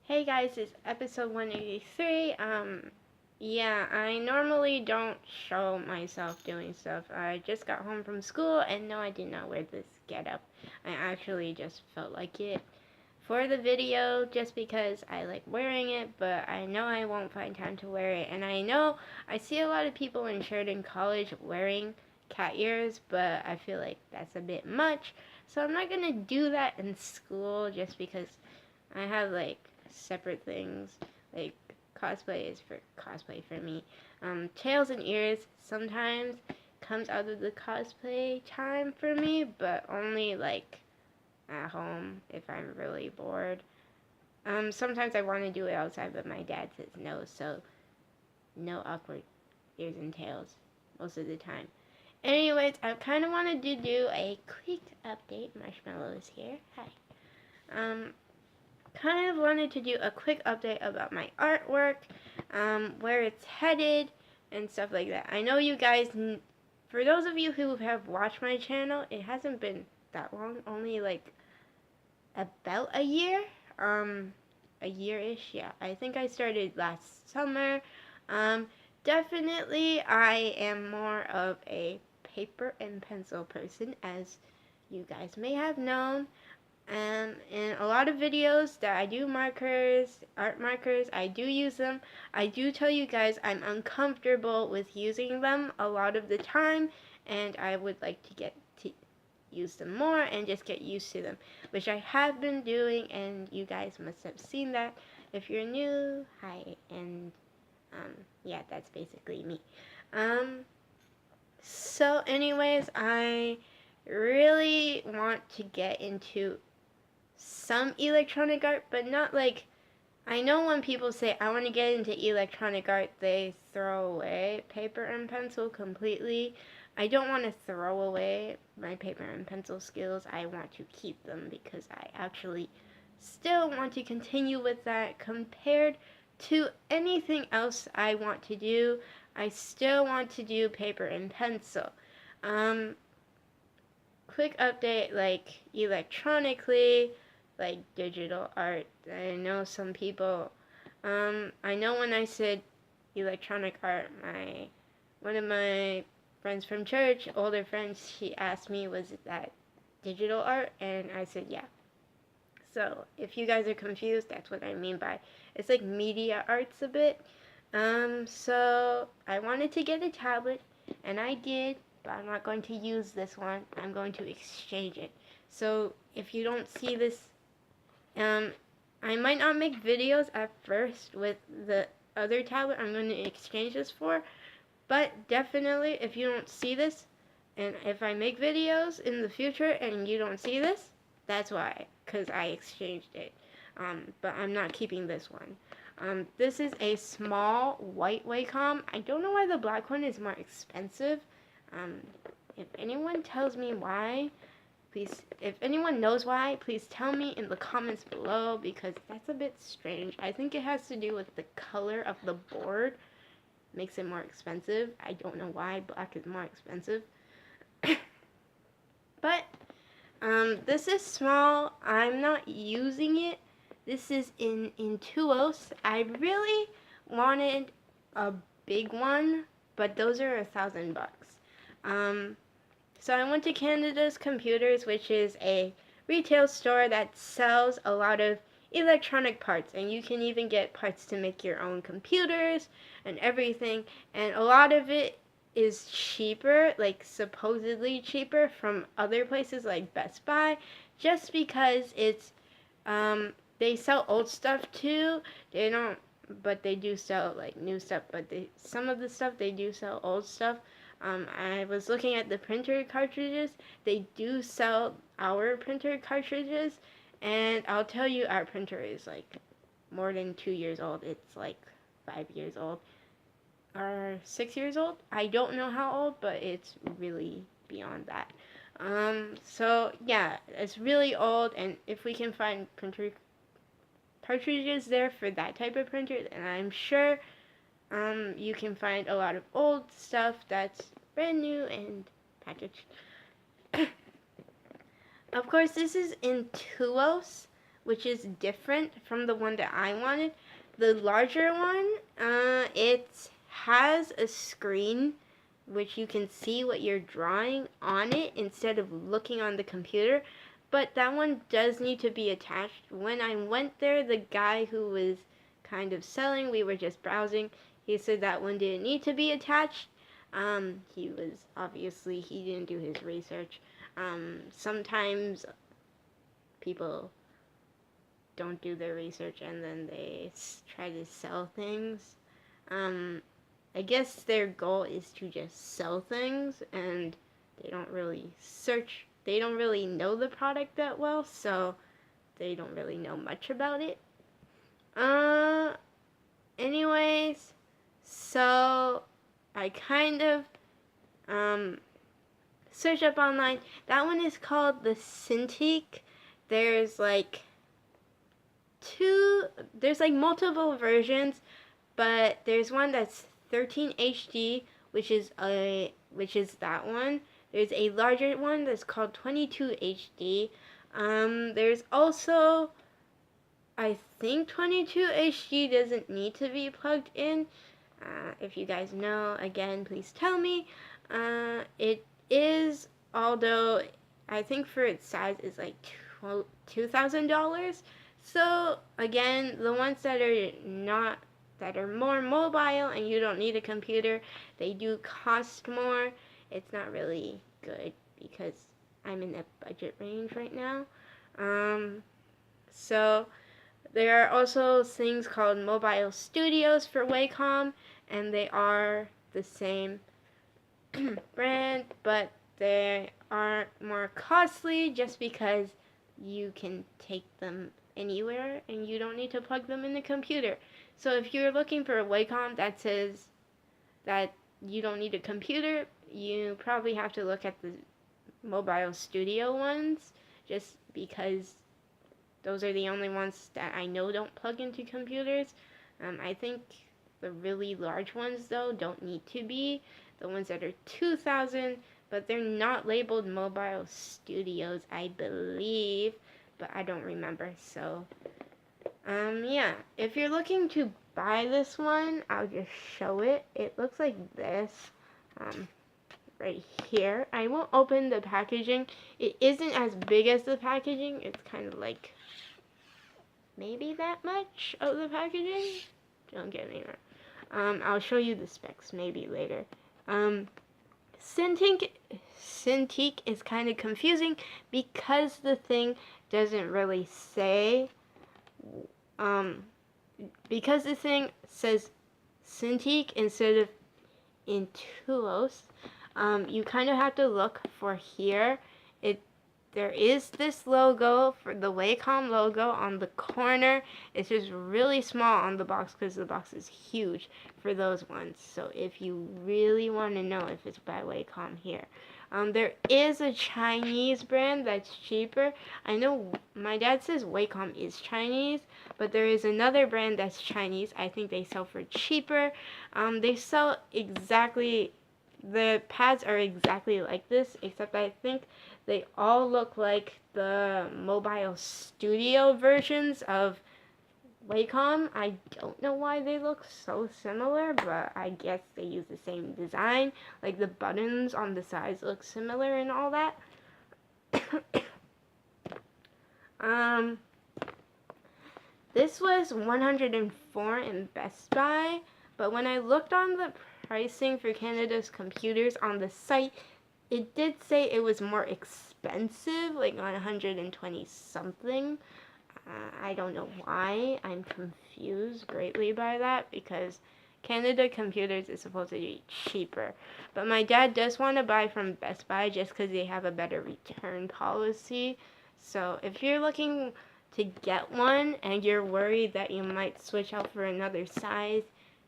Hey guys, it's episode 183. Yeah, I normally don't show myself doing stuff. I just got home from school and no, I did not wear this getup. I actually just felt like it for the video just because I like wearing it, but I know I won't find time to wear it. And I know I see a lot of people in Sheridan College wearing cat ears, but I feel like that's a bit much. So I'm not gonna do that in school just because I have like separate things. Like cosplay is for cosplay for me. Tails and ears sometimes comes out of the cosplay time for me, but only like at home if I'm really bored. Sometimes I want to do it outside, but my dad says no, so no awkward ears and tails most of the time. Anyways, I kind of wanted to do a quick update. Marshmallow is here. Hi. Um, kind of wanted to do a quick update about my artwork, where it's headed, and stuff like that. I know you guys, for those of you who have watched my channel, it hasn't been that long, only like about a year, a year-ish, yeah. I think I started last summer. Um, Definitely I am more of a paper and pencil person, as you guys may have known. In a lot of videos that I do markers, art markers, I do use them. I do tell you guys I'm uncomfortable with using them a lot of the time, and I would like to get to use them more and just get used to them, which I have been doing, and you guys must have seen that. If you're new, hi, and yeah, that's basically me. Um, so anyways, I really want to get into some electronic art, but not like, I know when people say I want to get into electronic art, they throw away paper and pencil completely. I don't want to throw away my paper and pencil skills. I want to keep them because I actually still want to continue with that. Compared to anything else I want to do, I still want to do paper and pencil. Um, Quick update, like electronically, like digital art. I know some people, I know when I said electronic art, one of my friends from church, older friends, she asked me, was that digital art? And I said, yeah. So if you guys are confused, that's what I mean by, it's like media arts a bit. So I wanted to get a tablet, and I did, but I'm not going to use this one. I'm going to exchange it. So if you don't see this, um, I might not make videos at first with the other tablet I'm going to exchange this for, but definitely if you don't see this, and if I make videos in the future and you don't see this, that's why, because I exchanged it. But I'm not keeping this one. This is a small white Wacom. I don't know why the black one is more expensive. Um, if anyone tells me why, please, if anyone knows why, please tell me in the comments below, because that's a bit strange. I think it has to do with the color of the board. Makes it more expensive. I don't know why black is more expensive. But this is small. I'm not using it. This is in Intuos. I really wanted a big one, but those are $1,000. So I went to Canada's Computers, which is a retail store that sells a lot of electronic parts, and you can even get parts to make your own computers and everything, and a lot of it is cheaper, like supposedly cheaper from other places like Best Buy, just because it's they sell old stuff too. They don't, but they do sell like new stuff, but some of the stuff they do sell old stuff. I was looking at the printer cartridges. They do sell our printer cartridges, and I'll tell you, our printer is like more than 2 years old. It's like 5 years old or 6 years old. I don't know how old, but it's really beyond that. So yeah, it's really old, and if we can find printer cartridges there for that type of printer, then I'm sure you can find a lot of old stuff that's brand new and packaged. Of course, this is Intuos, which is different from the one that I wanted. The larger one, it has a screen which you can see what you're drawing on it instead of looking on the computer. But that one does need to be attached. When I went there, the guy who was kind of selling, we were just browsing, he said that one didn't need to be attached. He was, obviously, he didn't do his research. Sometimes people don't do their research and then they try to sell things. I guess their goal is to just sell things, and they don't really they don't really know the product that well, so they don't really know much about it. Anyways, so I kind of, search up online. That one is called the Cintiq. There's like multiple versions, but there's one that's 13 HD, which is that one. There's a larger one that's called 22 HD. There's also, I think 22 HD doesn't need to be plugged in. If you guys know, again, please tell me. It is, although I think for its size is like $2,000. So again, the ones that are more mobile and you don't need a computer, they do cost more. It's not really good because I'm in the budget range right now. So there are also things called mobile studios for Wacom, and they are the same brand, but they are more costly just because you can take them anywhere and you don't need to plug them in the computer. So if you're looking for a Wacom that says that you don't need a computer, you probably have to look at the mobile studio ones, just because those are the only ones that I know don't plug into computers. I think the really large ones, though, don't need to be. The ones that are 2,000, but they're not labeled mobile studios, I believe, but I don't remember. So, yeah. If you're looking to buy this one, I'll just show it. It looks like this. Right here. I won't open the packaging. It isn't as big as the packaging. It's kind of like maybe that much of the packaging. Don't get me wrong. I'll show you the specs maybe later. Cintiq is kind of confusing because the thing doesn't really say, because the thing says Cintiq instead of Intuos. You kind of have to look for here. There is this logo, for the Wacom logo on the corner. It's just really small on the box because the box is huge for those ones. So if you really want to know if it's by Wacom here. There is a Chinese brand that's cheaper. I know my dad says Wacom is Chinese, but there is another brand that's Chinese. I think they sell for cheaper. They sell exactly, the pads are exactly like this, except I think they all look like the mobile studio versions of Wacom. I don't know why they look so similar, but I guess they use the same design. Like the buttons on the sides look similar and all that. This was $104 in Best Buy, but when I looked on the pricing for Canada's computers on the site, it did say it was more expensive, like 120 something. I don't know why. I'm confused greatly by that because Canada computers is supposed to be cheaper. But my dad does want to buy from Best Buy just because they have a better return policy. So if you're looking to get one and you're worried that you might switch out for another size,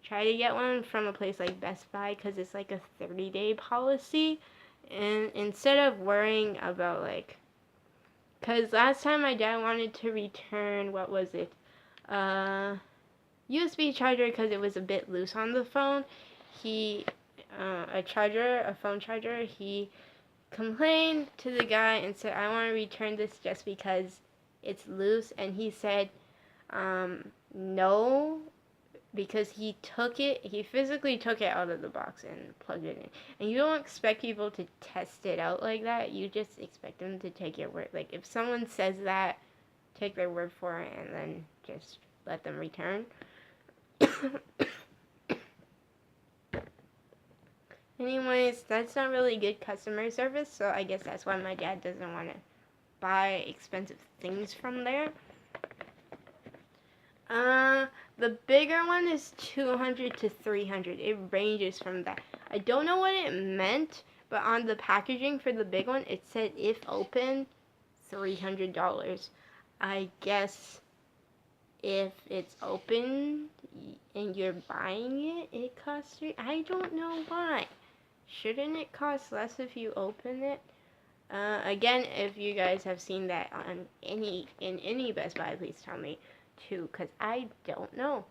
try to get one from a place like Best Buy because it's like a 30-day policy. And instead of worrying about like, because last time my dad wanted to return, what was it? USB charger because it was a bit loose on the phone. A phone charger, he complained to the guy and said, I want to return this just because it's loose, and he said no, because he physically took it out of the box and plugged it in. And you don't expect people to test it out like that. You just expect them to take your word. Like, if someone says that, take their word for it and then just let them return. Anyways, that's not really good customer service, so I guess that's why my dad doesn't want to buy expensive things from there. The bigger one is 200 to 300. It ranges from that. I don't know what it meant, but on the packaging for the big one, it said if open, $300. I guess if it's open and you're buying it, it costs I don't know why. Shouldn't it cost less if you open it? Again, if you guys have seen that on in any Best Buy, please tell me too, because I don't know.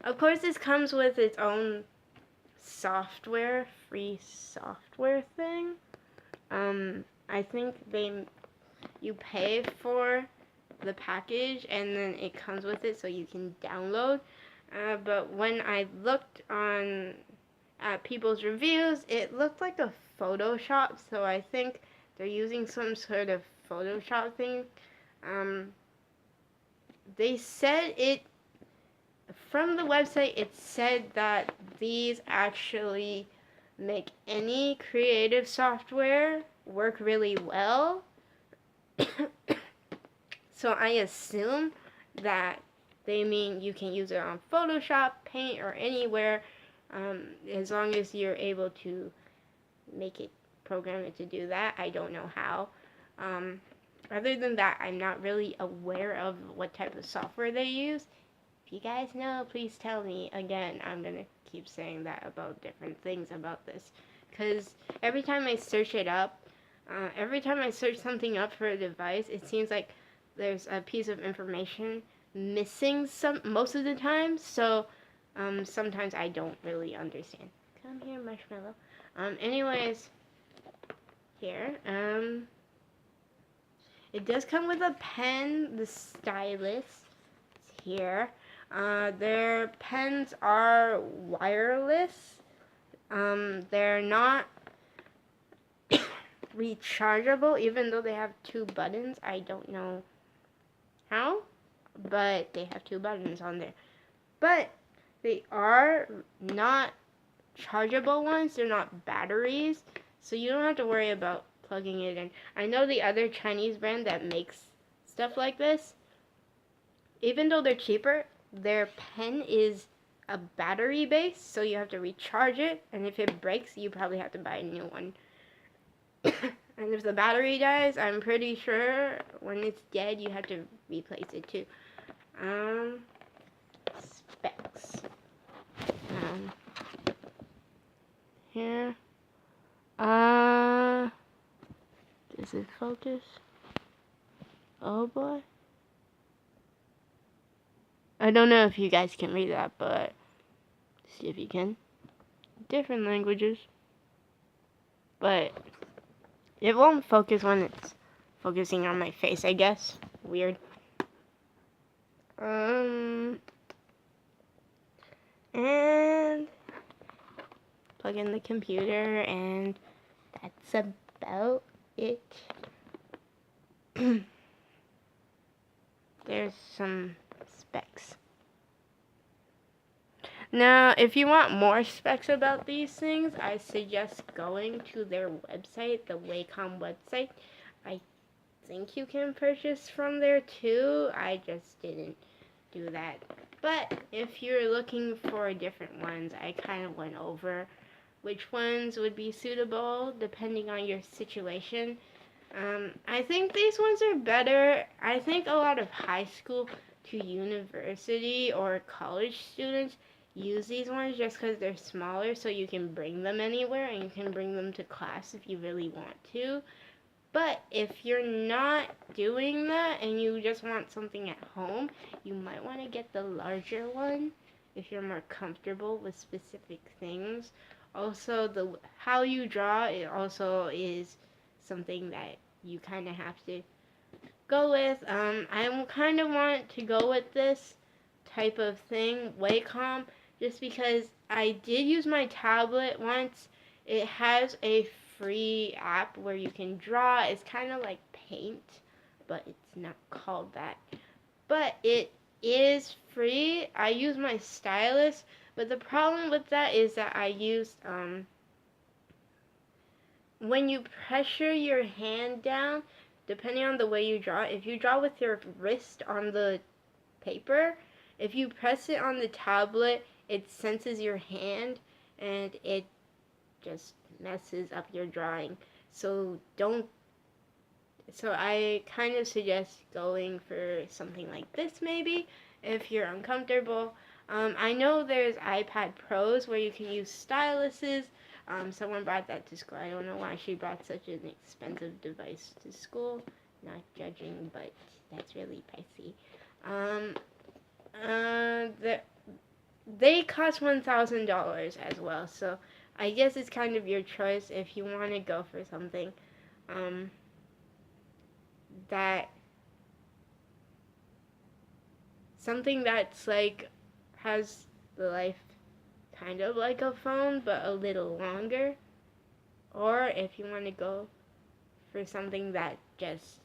Of course, this comes with its own software, free software thing. I think you pay for the package and then it comes with it so you can download. But when I looked at people's reviews, it looked like a Photoshop, so I think they're using some sort of Photoshop thing. They said from the website, it said that these actually make any creative software work really well. So I assume that they mean you can use it on Photoshop, Paint, or anywhere, as long as you're able to program it to do that. I don't know how. Other than that, I'm not really aware of what type of software they use. If you guys know, please tell me. Again, I'm going to keep saying that about different things about this. Because every time I search it up, every time I search something up for a device, it seems like there's a piece of information missing most of the time. So sometimes I don't really understand. Come here, Marshmallow. Anyways, here. It does come with a pen, the stylus. It's here. Their pens are wireless. They're not rechargeable, even though they have 2 buttons. I don't know how, but they have 2 buttons on there. But they are not chargeable ones. They're not batteries, so you don't have to worry about plugging it in. I know the other Chinese brand that makes stuff like this, even though they're cheaper, their pen is a battery base, so you have to recharge it, and if it breaks, you probably have to buy a new one. And if the battery dies, I'm pretty sure when it's dead, you have to replace it too. Specs. Here. Does it focus? Oh boy. I don't know if you guys can read that, but see if you can. Different languages. But it won't focus when it's focusing on my face, I guess. Weird. And plug in the computer, and that's about it. There's some specs. Now, if you want more specs about these things, I suggest going to their website, the Wacom website. I think you can purchase from there too. I just didn't do that. But if you're looking for different ones, I kind of went over which ones would be suitable depending on your situation. I think these ones are better. I think a lot of high school to university or college students use these ones just because they're smaller, so you can bring them anywhere and you can bring them to class if you really want to. But if you're not doing that and you just want something at home, you might want to get the larger one if you're more comfortable with specific things. Also, how you draw, it also is something that you kind of have to go with. I kind of want to go with this type of thing, Wacom, just because I did use my tablet once. It has a free app where you can draw. It's kind of like Paint, but it's not called that. But it is free. I use my stylus, but the problem with that is that I used when you pressure your hand down, depending on the way you draw, if you draw with your wrist on the paper, if you press it on the tablet, it senses your hand and it just messes up your drawing. So don't so I kind of suggest going for something like this maybe if you're uncomfortable. I know there's iPad Pros where you can use styluses. Someone brought that to school. I don't know why she brought such an expensive device to school. Not judging, but that's really pricey. Um, they cost $1,000 as well, so I guess it's kind of your choice if you want to go for something um, that something that's like has the life kind of like a phone but a little longer, or if you want to go for something that just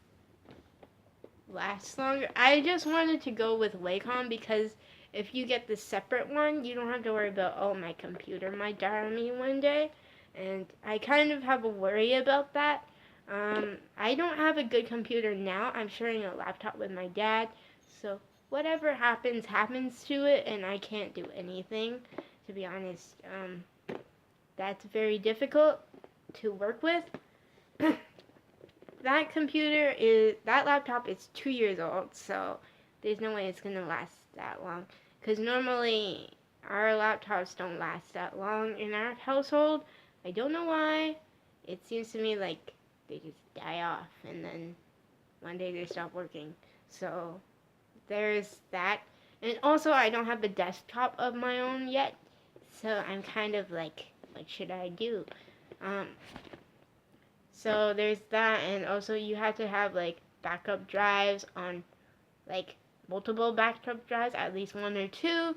lasts longer. I just wanted to go with Wacom because if you get the separate one, you don't have to worry about, oh, my computer might die on me one day. And I kind of have a worry about that. I don't have a good computer now. I'm sharing a laptop with my dad. So whatever happens, happens to it, and I can't do anything, to be honest. That's very difficult to work with. That laptop is 2 years old, so there's no way it's gonna last that long. Because normally our laptops don't last that long in our household. I don't know why. It seems to me like they just die off and then one day they stop working. So there's that. And also I don't have a desktop of my own yet. So I'm kind of like, what should I do? So there's that, and also you have to have like backup drives on like multiple backup drives, at least one or two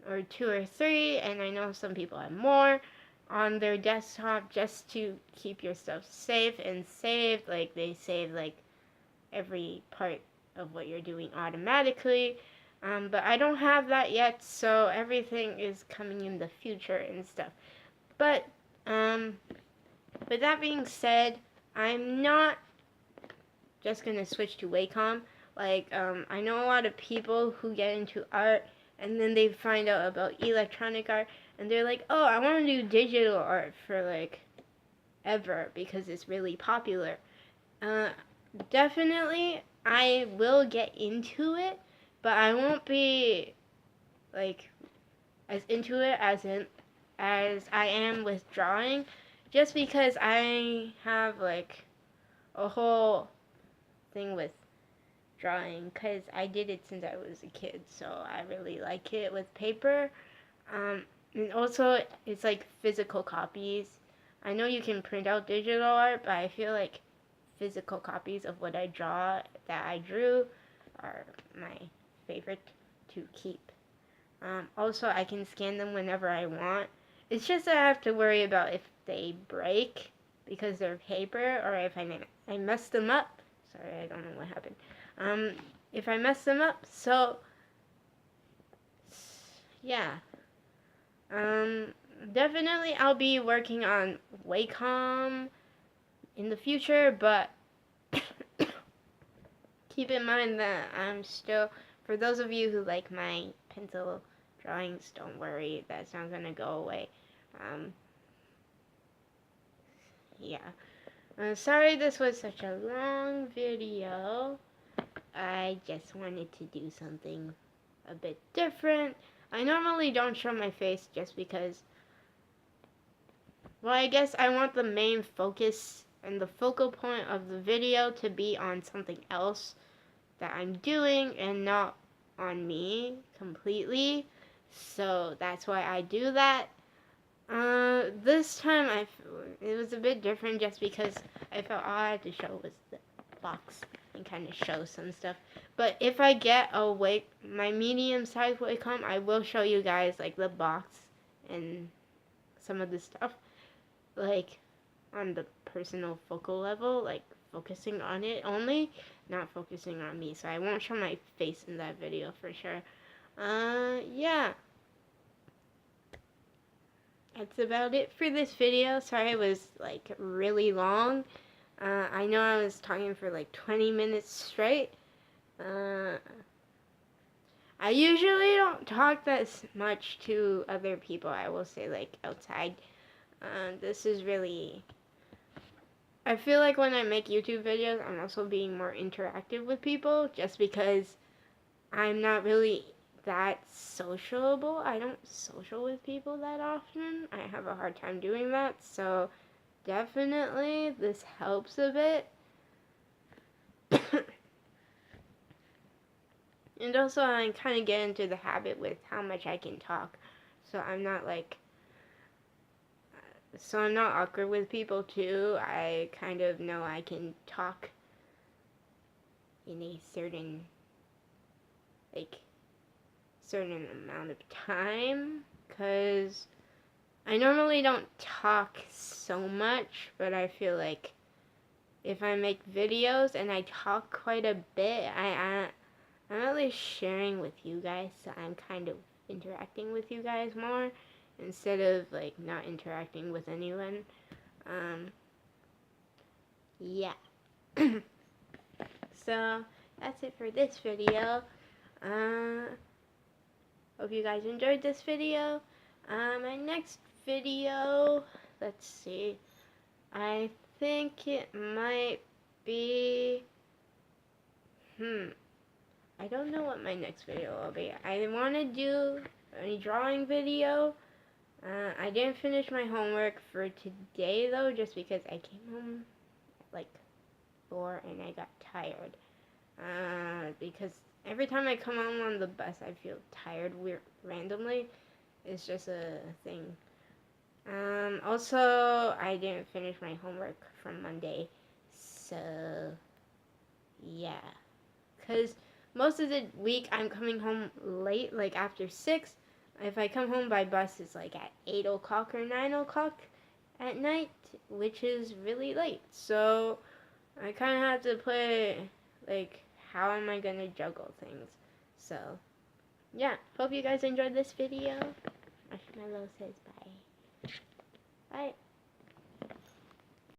or three, and I know some people have more on their desktop just to keep your stuff safe and saved. Like they save like every part of what you're doing automatically. But I don't have that yet, so everything is coming in the future and stuff. But with that being said, I'm not just gonna switch to Wacom. Like, I know a lot of people who get into art and then they find out about electronic art and they're like, oh, I want to do digital art for like ever because it's really popular. Definitely, I will get into it, but I won't be like as into it as I am with drawing, just because I have like a whole thing with drawing, because I did it since I was a kid, so I really like it with paper. And also, it's like physical copies. I know you can print out digital art, but I feel like physical copies of what I drew, are my favorite to keep. Also, I can scan them whenever I want. It's just that I have to worry about if they break because they're paper, or if I mess them up. Sorry, I don't know what happened. If I mess them up, so yeah. Definitely I'll be working on Wacom in the future, but keep in mind that I'm still, for those of you who like my pencil drawings, don't worry, that's not gonna go away. Yeah. Sorry this was such a long video. I just wanted to do something a bit different. I normally don't show my face just because, well, I guess I want the main focus and the focal point of the video to be on something else that I'm doing and not on me completely. So that's why I do that. This time it was a bit different just because I felt all I had to show was the box and kind of show some stuff. But if I get a my medium-sized Wacom, I will show you guys like the box and some of the stuff, like on the personal focal level, like focusing on it only, not focusing on me. So I won't show my face in that video for sure. Yeah. That's about it for this video. Sorry it was like really long. I know I was talking for like 20 minutes straight. I usually don't talk that much to other people, I will say, like outside. This is really... I feel like when I make YouTube videos, I'm also being more interactive with people just because I'm not really that sociable. I don't social with people that often. I have a hard time doing that, so definitely this helps a bit. And also I kind of get into the habit with how much I can talk. So I'm not awkward with people too. I kind of know I can talk in a certain amount of time, because I normally don't talk so much, but I feel like if I make videos and I talk quite a bit, I'm at least sharing with you guys, so I'm kind of interacting with you guys more instead of like not interacting with anyone. Yeah. So that's it for this video. Hope you guys enjoyed this video. My next video, let's see, I think it might be, I don't know what my next video will be. I want to do a drawing video. I didn't finish my homework for today though, just because I came home at like 4 and I got tired. Because every time I come home on the bus, I feel tired randomly. It's just a thing. Also, I didn't finish my homework from Monday, so yeah. Because most of the week I'm coming home late, like after 6. If I come home by bus, it's like at 8 o'clock or 9 o'clock at night, which is really late. So I kind of have to play, like, how am I going to juggle things? So, yeah. Hope you guys enjoyed this video. Marshmallow says bye. Bye.